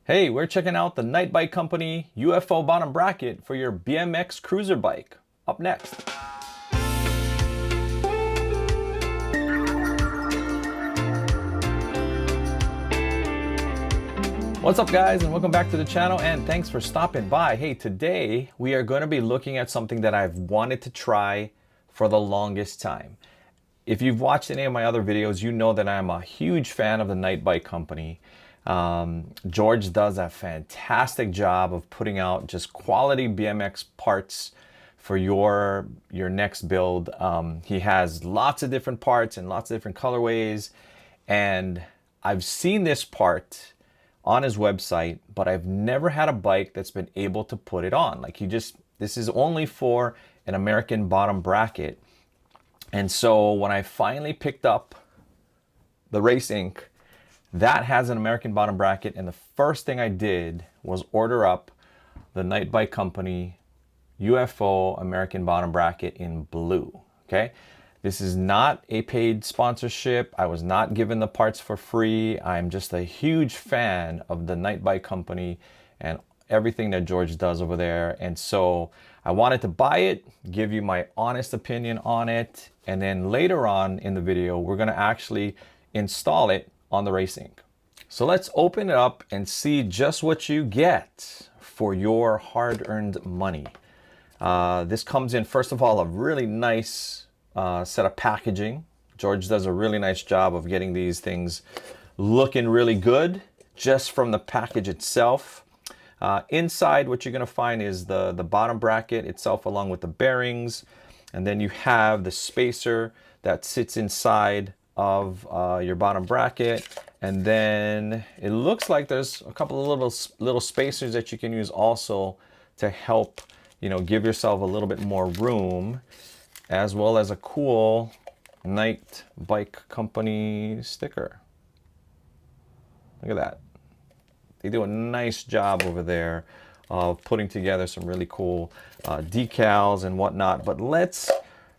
Hey, we're checking out the Night Bike Company UFO bottom bracket for your BMX cruiser bike. Up next. What's up guys, and welcome back to the channel, and thanks for stopping by. Hey, today we are going to be looking at something that I've wanted to try for the longest time. If you've watched any of my other videos, you know that I'm a huge fan of the Night Bike Company. George does a fantastic job of putting out just quality BMX parts for your next build. He has lots of different parts and lots of different colorways, and I've seen this part on his website, but I've never had a bike that's been able to put it on. Like, this is only for an American bottom bracket. And so when I finally picked up the Race Inc., that has an American bottom bracket, and the first thing I did was order up the Night Bike Company UFO American bottom bracket in blue. Okay, this is not a paid sponsorship. I was not given the parts for free. I'm just a huge fan of the Night Bike Company and everything that George does over there. And so I wanted to buy it, give you my honest opinion on it, and then later on in the video, we're gonna actually install it on the Race Inc. So let's open it up and see just what you get for your hard-earned money. This comes in, first of all, a really nice set of packaging. George does a really nice job of getting these things looking really good just from the package itself. Inside, what you're going to find is the bottom bracket itself along with the bearings, and then you have the spacer that sits inside of your bottom bracket, and then it looks like there's a couple of little spacers that you can use also to help, you know, give yourself a little bit more room, as well as a cool Night Bike Company sticker. Look at that. They do a nice job over there of putting together some really cool decals and whatnot. But let's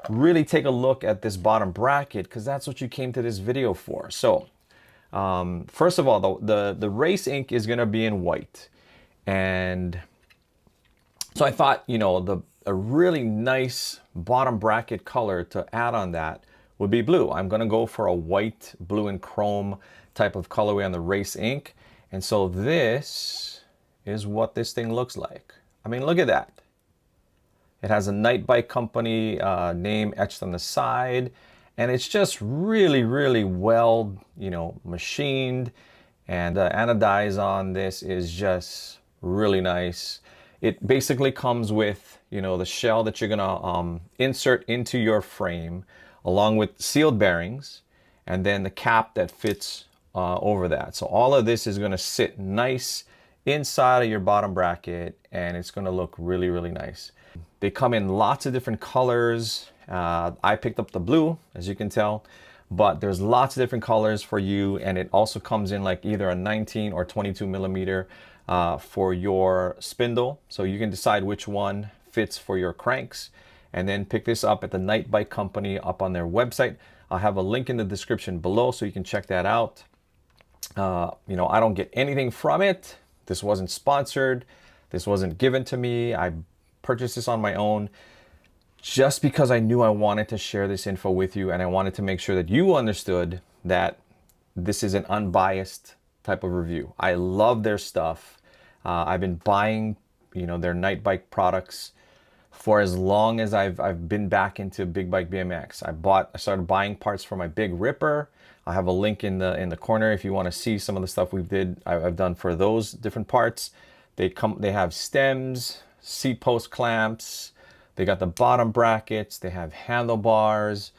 really take a look at this bottom bracket, because that's what you came to this video for. So first of all, the Race Inc. is going to be in white. And so I thought, you know, a really nice bottom bracket color to add on that would be blue. I'm going to go for a white, blue, and chrome type of colorway on the Race Inc. And so this is what this thing looks like. I mean, look at that. It has a Night Bike Company name etched on the side, and it's just really, really well, you know, machined, and the anodize on this is just really nice. It basically comes with, you know, the shell that you're gonna insert into your frame, along with sealed bearings, and then the cap that fits over that. So all of this is gonna sit nice inside of your bottom bracket, and it's gonna look really, really nice. They come in lots of different colors. I picked up the blue, as you can tell, but there's lots of different colors for you, and it also comes in like either a 19 or 22 millimeter for your spindle. So you can decide which one fits for your cranks, and then pick this up at the Night Bike Company up on their website. I'll have a link in the description below so you can check that out. You know, I don't get anything from it. This wasn't sponsored. This wasn't given to me. I purchased this on my own just because I knew I wanted to share this info with you, and I wanted to make sure that you understood that this is an unbiased type of review. I love their stuff. I've been buying, you know, their Night Bike products for as long as I've been back into big bike BMX. I started buying parts for my Big Ripper. I have a link in the corner if you want to see some of the stuff I've done for those different parts. They have stems, seat post clamps, they got the bottom brackets, they have handlebars,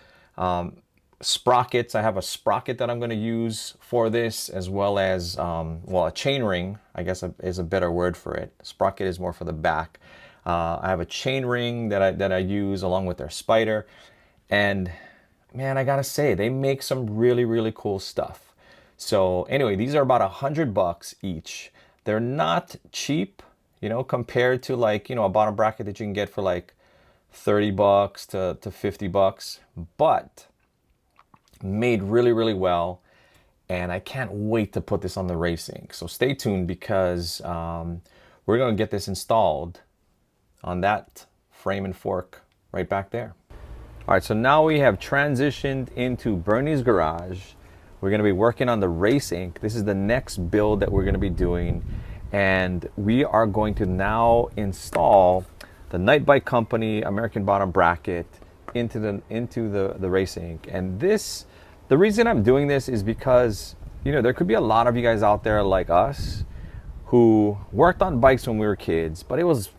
sprockets. I have a sprocket that I'm going to use for this, as well as well, a chain ring, I guess is a better word for it. Sprocket is more for the back. I have a chain ring that I use along with their spider, and man, I gotta say, they make some really, really cool stuff. So anyway, these are about $100 each. They're not cheap, you know, compared to, like, you know, a bottom bracket that you can get for like $30 to $50, but made really, really well. and I can't wait to put this on the race ink. So stay tuned, because we're going to get this installed on that frame and fork right back there. All right, so now we have transitioned into Bernie's garage. We're going to be working on the race ink. This is the next build that we're going to be doing, and we are going to now install the Knight Bike Company American bottom bracket into the race ink. And this, the reason I'm doing this is because, you know, there could be a lot of you guys out there like us who worked on bikes when we were kids, but it was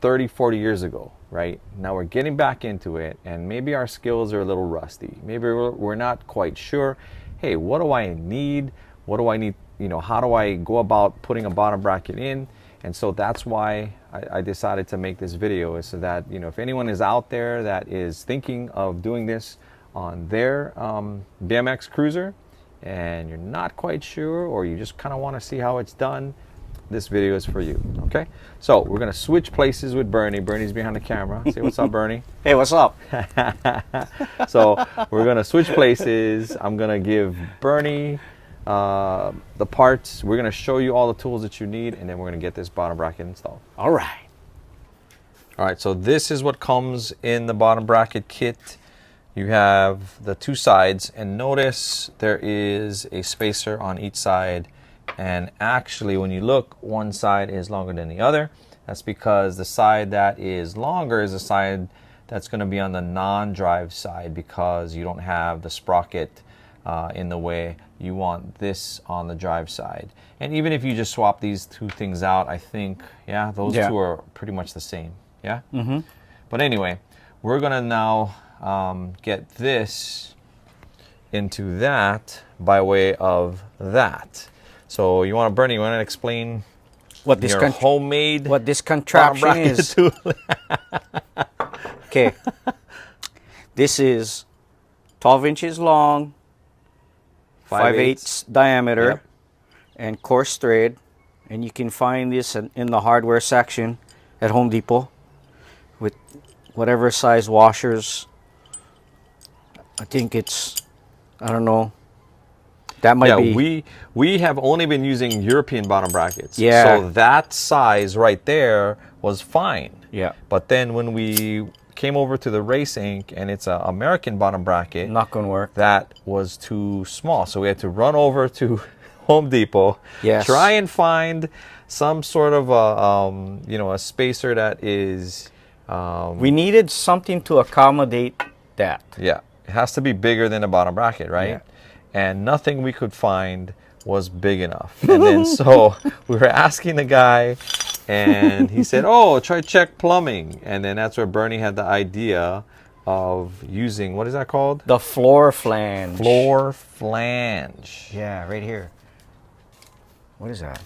30, 40 years ago, right? Now we're getting back into it, and maybe our skills are a little rusty. Maybe we're not quite sure. Hey, what do I need? What do I need? You know, how do I go about putting a bottom bracket in? And so that's why I decided to make this video, is so that, you know, if anyone is out there that is thinking of doing this on their BMX cruiser, and you're not quite sure, or you just kind of want to see how it's done, this video is for you. Okay, so we're gonna switch places with Bernie. Bernie's behind the camera. Say what's up, Bernie. Hey, what's up? So we're gonna switch places. I'm gonna give Bernie the parts. We're gonna show you all the tools that you need, and then we're gonna get this bottom bracket installed. All right. All right, so this is what comes in the bottom bracket kit. You have the two sides, and notice there is a spacer on each side. And actually, when you look, one side is longer than the other. That's because the side that is longer is the side that's going to be on the non-drive side, because you don't have the sprocket in the way. You want this on the drive side. And even if you just swap these two things out, I think, yeah, those two are pretty much the same. Yeah? Mm-hmm. But anyway, we're going to now get this into that by way of that. So you want to, Bernie, you want to explain what this your homemade what this contraption is? Okay, this is 12 inches long, 5/8 diameter, yep, and coarse thread. And you can find this in the hardware section at Home Depot with whatever size washers. I think it's, I don't know. That might be. We have only been using European bottom brackets. Yeah. So that size right there was fine. Yeah. But then when we came over to the race ink, and it's an American bottom bracket, Not gonna work. that was too small. So we had to run over to Home Depot, Yes. try and find some sort of a you know, a spacer that is We needed something to accommodate that. yeah, it has to be bigger than a bottom bracket, right? Yeah. And nothing we could find was big enough. And then so we were asking the guy, and he said, oh, try check plumbing. And then that's where Bernie had the idea of using, what is that called? The floor flange. Floor flange. Yeah, right here. What is that?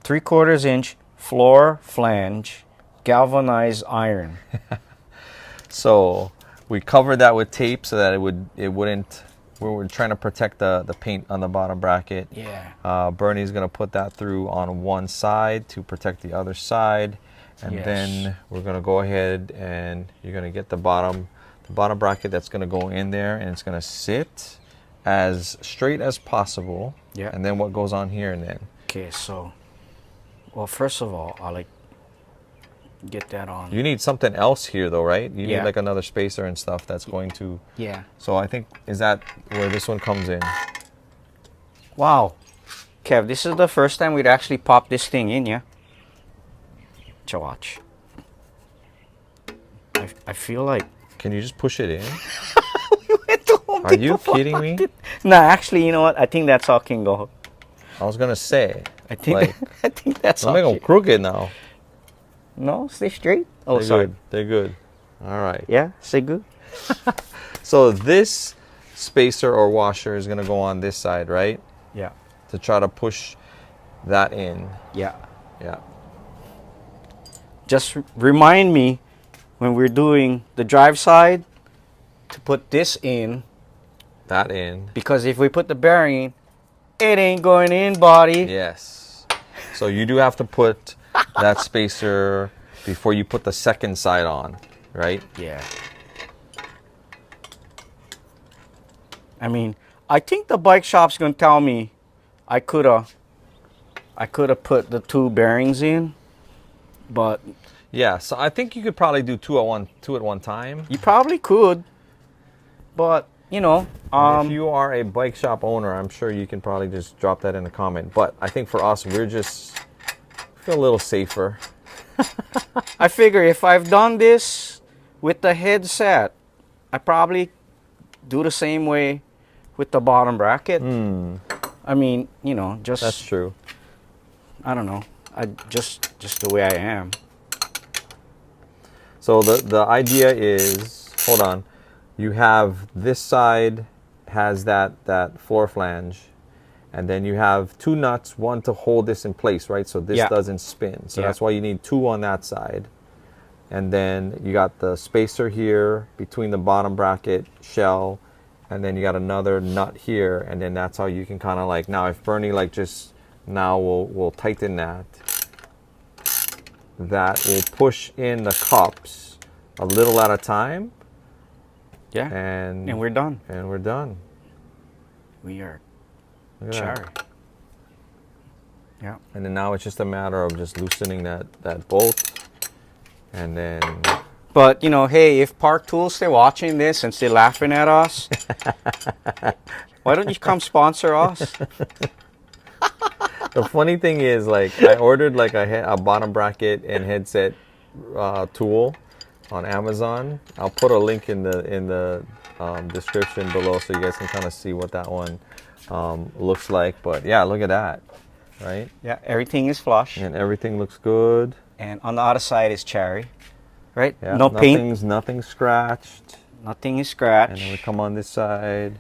3/4 inch floor flange galvanized iron. So we covered that with tape so that it wouldn't. We were trying to protect the paint on the bottom bracket. Yeah. Bernie's gonna put that through on one side to protect the other side, and Yes. then we're gonna go ahead and you're gonna get the bottom bracket that's gonna go in there, and it's gonna sit as straight as possible. Yeah. And then what goes on here, and then Okay, so, well, first of all, I'll get that on. you need something else here though, right? You Yeah. need like another spacer and stuff that's going to. Yeah. So I think, is that where this one comes in? Wow. Kev, this is the first time we'd actually pop this thing in, yeah? Watch. I feel like... Can you just push it in? Are you kidding me? No, actually, you know what? I think that's all can go. I was gonna say. I think Like, I think that's don't all. make them can- crooked now. No, stay straight. Oh, They're sorry. good. They're good. All right. Yeah, stay good. So this spacer or washer is gonna go on this side, right? Yeah. To try to push that in. Yeah. Yeah. Just remind me when we're doing the drive side to put this in, That in. because if we put the bearing in, it ain't going in, buddy. Yes. So you do have to put that spacer before you put the second side on, right? Yeah. I mean, I think the bike shop's gonna tell me I coulda put the two bearings in, but Yeah, so I think you could probably do two at one time. you probably could. But you know, If you are a bike shop owner, I'm sure you can probably just drop that in the comment. But I think for us, we're just feel a little safer. I figure if I've done this with the headset, I probably do the same way with the bottom bracket. I mean, you know, just That's true. I don't know. I just the way I am. So the idea is, hold on, you have this side has that floor flange, and then you have two nuts, one to hold this in place, right? So this Yeah. doesn't spin. So Yeah. that's why you need two on that side. And then you got the spacer here between the bottom bracket shell, and then you got another nut here, and then that's how you can kind of like, now if Bernie like just now will tighten that will push in the cups a little at a time, Yeah. and And we're done. we're done. We are Look at cherry. that. Yeah. And then now it's just a matter of just loosening that bolt, and then But you know, hey, if Park Tools they're watching this and they're laughing at us, why don't you come sponsor us? the funny thing is, like, I ordered like a bottom bracket and headset tool on Amazon. I'll put a link in the description below so you guys can kind of see what that one looks like. But yeah, look at that, right? Yeah, everything is flush, And everything looks good. and on the other side is cherry, right? Yeah, No paint, nothing's scratched. nothing is And scratched. then we come on this side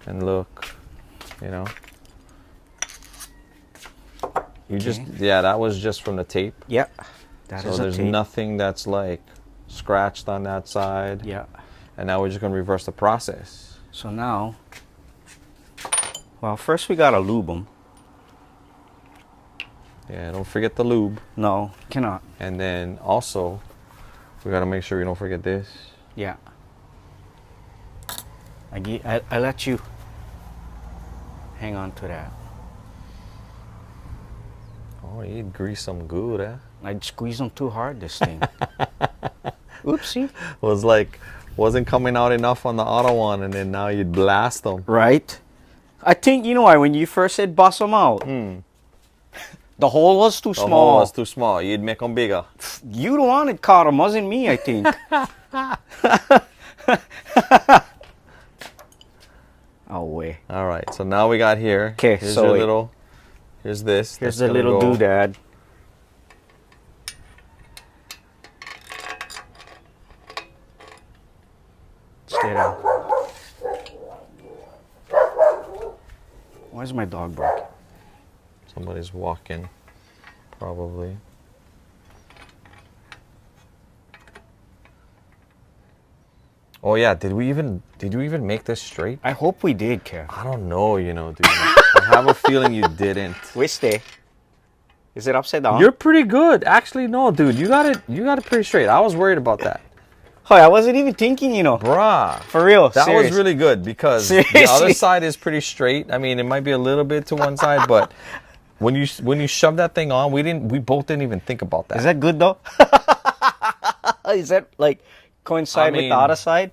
and look, you know. You just, yeah, that was just from the tape. Yep, that So is a there's tape. nothing that's like scratched on that side. Yeah. And now we're just gonna reverse the process. So now, well, first we gotta lube them. Yeah, don't forget the lube. No, cannot. And then also, we gotta make sure we don't forget this. Yeah. I let you hang on to that. Oh, you grease them good, eh? I squeezed them too hard this thing. Oopsie. Was like, wasn't coming out enough on the auto one, and then now you'd blast them. Right? I think, you know why, when you first said bust them out, the hole was too The small. hole was too small. You'd make them bigger. You the one that caught them, wasn't me, I think. Oh, way. All right, so now we got here. 'Kay, Here's so your wait. little. Here's this. Here's that's the gonna little go. doodad. Stay down. Why is my dog barking? Somebody's walking, probably. Oh yeah, did you even make this straight? I hope we did, Kev. I don't know, you know, dude. I have a feeling you didn't. We stay. Is it upside down? You're pretty good. Actually, no, dude. You got it pretty straight. I was worried about that. Oh, I wasn't even thinking, you know. Bruh. For real. That serious. was really good because the Seriously. other side is pretty straight. I mean, it might be a little bit to one side, but when you shove that thing on, we both didn't even think about that. Is that good though? Is that like coincide with mean- the other side?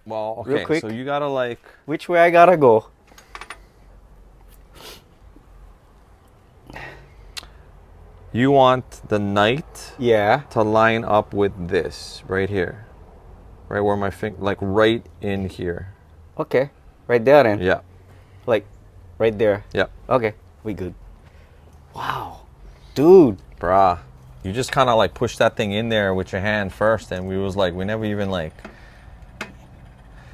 Well, Real okay, quick. so you gotta like, Which way I gotta go? you want the knight Yeah. to line up with this right here, right where my finger, like right in here. Okay. Right there then. Yeah, Like right there. yeah, Okay. We good. Wow. Dude. bruh. You just kind of like push that thing in there with your hand first, and we never even like.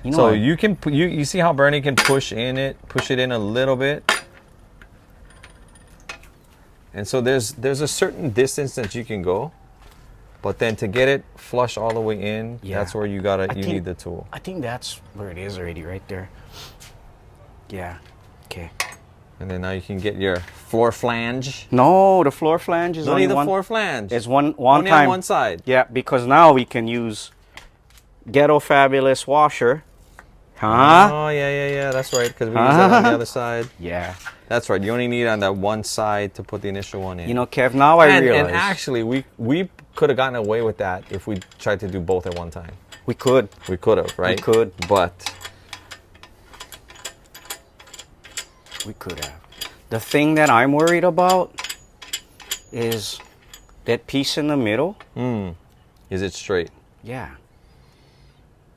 You know So what? you can you see how Bernie can push it in a little bit, and so there's a certain distance that you can go, but then to get it flush all the way in, Yeah. that's where you need the tool. I think that's where it is already, right there. Yeah. Okay. And then now you can get your floor flange. No, the floor flange is Don't only need the one. floor flange. It's one Only time. on one side. Yeah, because now we can use Ghetto Fabulous washer, Huh? Oh, yeah. That's right, because we use it on the other side. Yeah. That's right. You only need it on that one side to put the initial one in. You know, Kev, now I realize. And actually, we could have gotten away with that if we tried to do both at one time. we could. We could have, right? We could. But We could have. The thing that I'm worried about is that piece in the middle. is it straight? Yeah.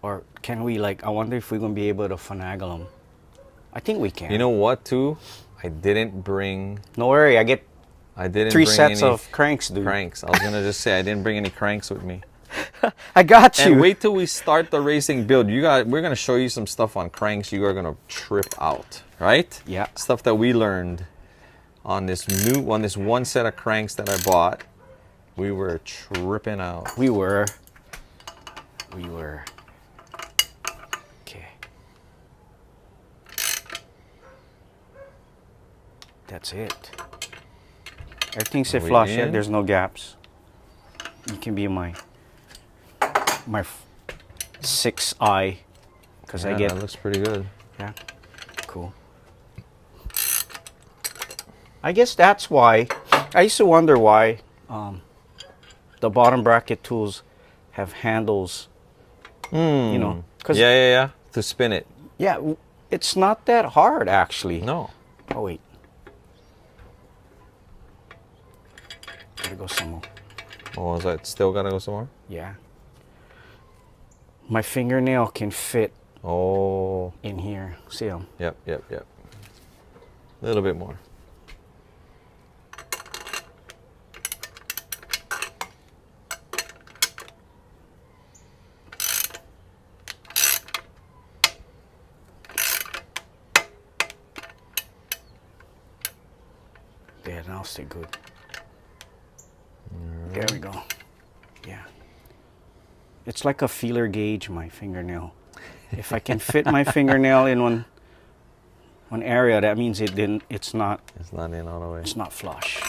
Or can we, like, I wonder if we're going to be able to finagle them. I think we can. You know what, too? I didn't bring No worry, I get I didn't 3 bring sets any of cranks, dude. cranks. I was gonna just say I didn't bring any cranks with me. I got you. And wait till we start the racing build. We're gonna show you some stuff on cranks. You are gonna trip out, right? Yeah. Stuff that we learned on this one set of cranks that I bought. We were tripping out. We were. Okay. That's it. Everything's Are we flush. Yeah, in? there's no gaps. You can be my 6 eye, because I Yeah, get. that looks pretty good. Yeah. Cool. I guess that's why. I used to wonder why the bottom bracket tools have handles. You know, because Yeah. To spin it. it's not that hard actually. No. Oh wait. Gotta go some more. Oh, is that still gotta go somewhere? Yeah. My fingernail can fit Oh. in here. See them? Yep. A little bit more. There, now stay good. There we go. Yeah. It's like a feeler gauge, my fingernail. If I can fit my fingernail in one area, that means it's not It's not in all the way. it's not flush.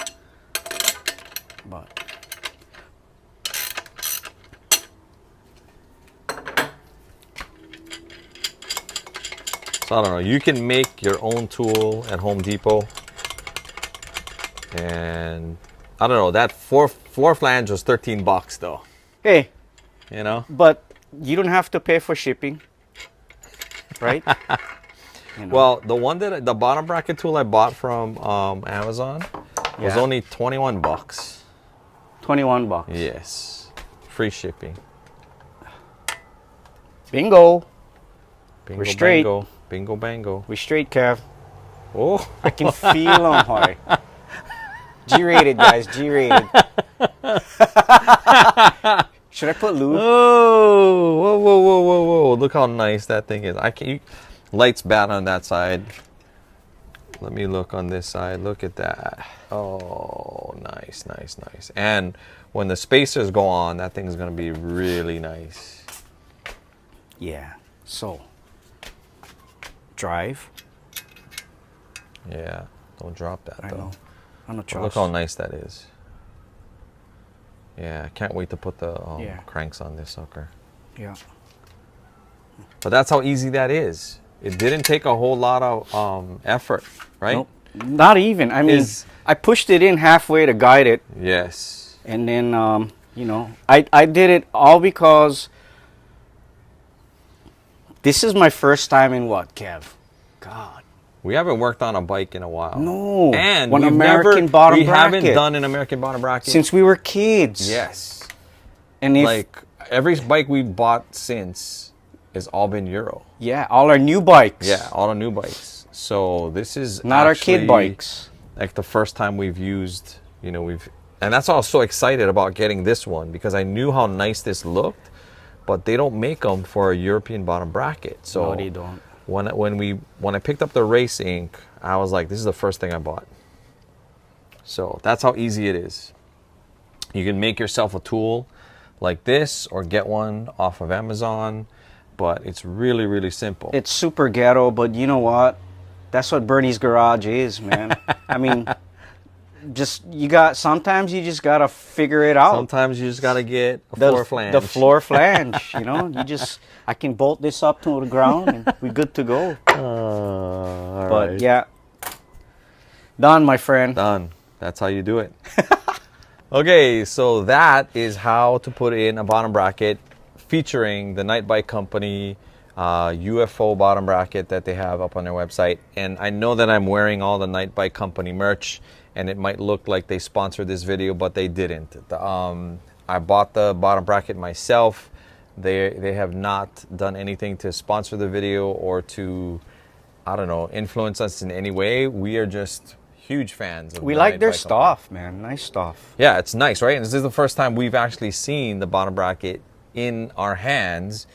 But So I don't know. You can make your own tool at Home Depot. And I don't know, that four flange was $13 though. hey, You know? but you don't have to pay for shipping, right? You know. Well, the bottom bracket tool I bought from Amazon was Yeah. only $21. $21. Yes. Free shipping. Bingo. Bingo, We're straight. Bango. Bingo bango. We straight, Kev. Oh. I can feel them hard. G-rated, guys. G-rated. Should I put lube? Oh, whoa. Look how nice that thing is. Light's bad on that side. Let me look on this side. Look at that. Oh, nice. And when the spacers go on, that thing's going to be really nice. Yeah. So, drive. Yeah. Don't drop that, I though. know. I know. Look how nice that is. Yeah, I can't wait to put the Yeah. cranks on this sucker. Yeah. But that's how easy that is. It didn't take a whole lot of effort, right? Nope. Not even. I mean, Is- I pushed it in halfway to guide it, Yes. and then I did it all because this is my first time in what, Kev? God. We haven't worked on a bike in a while. No. And One we've American never, bottom we haven't bracket. done an American bottom bracket. Since we were kids. Yes. And if Like every bike we bought since has all been Euro. yeah, all our new bikes. Yeah, all the new bikes. So this is Not our actually kid bikes. like the first time we've used, and that's why I was so excited about getting this one because I knew how nice this looked, but they don't make them for a European bottom bracket. So No, they don't. when I picked up the Race Ink, I was like, this is the first thing I bought. So that's how easy it is. You can make yourself a tool like this or get one off of Amazon, but it's really, really simple. It's super ghetto, but you know what? That's what Bernie's Garage is, man. I mean, sometimes you just gotta figure it out. Sometimes you just gotta get a the floor flange. The floor flange, you know, I can bolt this up to the ground and we're good to go. All But right. yeah, done, my friend. Done. That's how you do it. Okay, so that is how to put in a bottom bracket featuring the Night Bike Company UFO bottom bracket that they have up on their website. And I know that I'm wearing all the Night Bike Company merch, and it might look like they sponsored this video, but they didn't. I bought the bottom bracket myself. They have not done anything to sponsor the video or to, I don't know, influence us in any way. We are just huge fans of We the like Night their Bike stuff, man. Nice stuff. Company. Yeah, it's nice, right? And this is the first time we've actually seen the bottom bracket in our hands,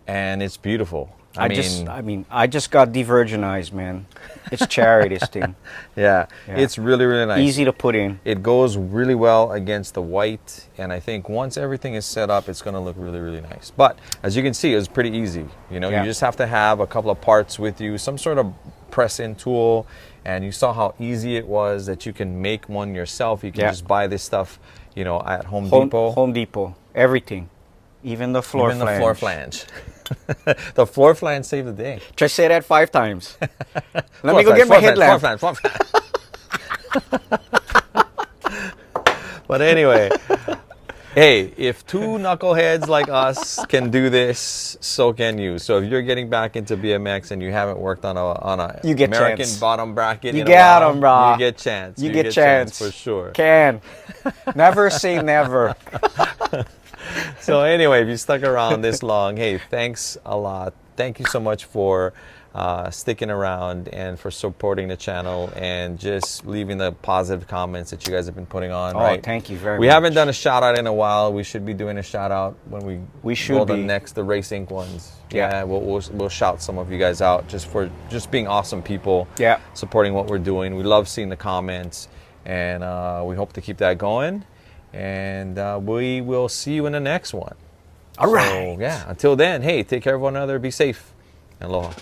and it's beautiful. I just got de-virginized, man. It's charity, this thing. Yeah, Yeah. it's really, really nice. Easy to put in. It goes really well against the white, and I think once everything is set up, it's going to look really, really nice. But as you can see, it's pretty easy. You know, Yeah. you just have to have a couple of parts with you, some sort of press-in tool, and you saw how easy it was that you can make one yourself. You can Yeah. just buy this stuff, you know, at Home Home Depot. Home Depot. Everything. Even the floor Even flange. the floor flange. The floor flange saved the day. Try say that 5 times. Let Floor me go flange, get my floor headlamp. flange, floor flange, floor flange. But anyway, hey, if two knuckleheads like us can do this, so can you. So if you're getting back into BMX and you haven't worked on a You get American chance. bottom bracket, You in a got while, 'em, brah. You get chance. You get chance. for sure. Can. Never say never. So anyway, if you stuck around this long, hey, thanks a lot. Thank you so much for sticking around and for supporting the channel and just leaving the positive comments that you guys have been putting on. Oh, right? thank you very We much. haven't done a shout out in a while. We should be doing a shout out when we should roll the be. the Race Inc. ones. Yeah. We'll shout some of you guys out just for just being awesome people. Yeah. Supporting what we're doing. We love seeing the comments, and we hope to keep that going. And we will see you in the next one. All right. So, yeah. Until then, hey, take care of one another. Be safe. Aloha.